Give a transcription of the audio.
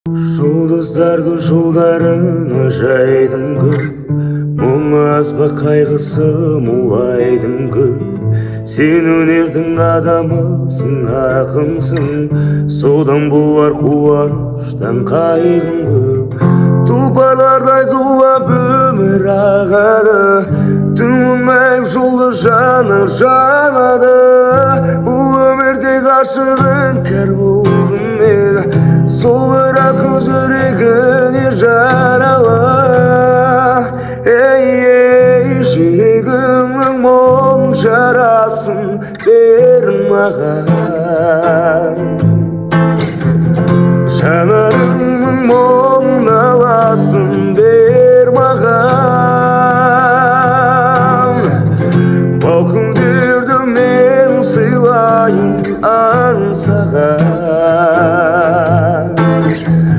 Жұлдыздарды жолдарына жайдым көп, мұң аз ба қайғысы молайдым көп. Сен өнердің адамысың, ақынсың, содан болар қуаныштан қайғым көп. Тұлпарлардай зулап өмір ағады, түннің жолды жанар жанады. Бұл өмірде ғашығын кәр болдым мен, сол бір ақын жүрегіне жаралы. Ей, жүрегімнің мұң жарасын бер маған, жанарымның мұң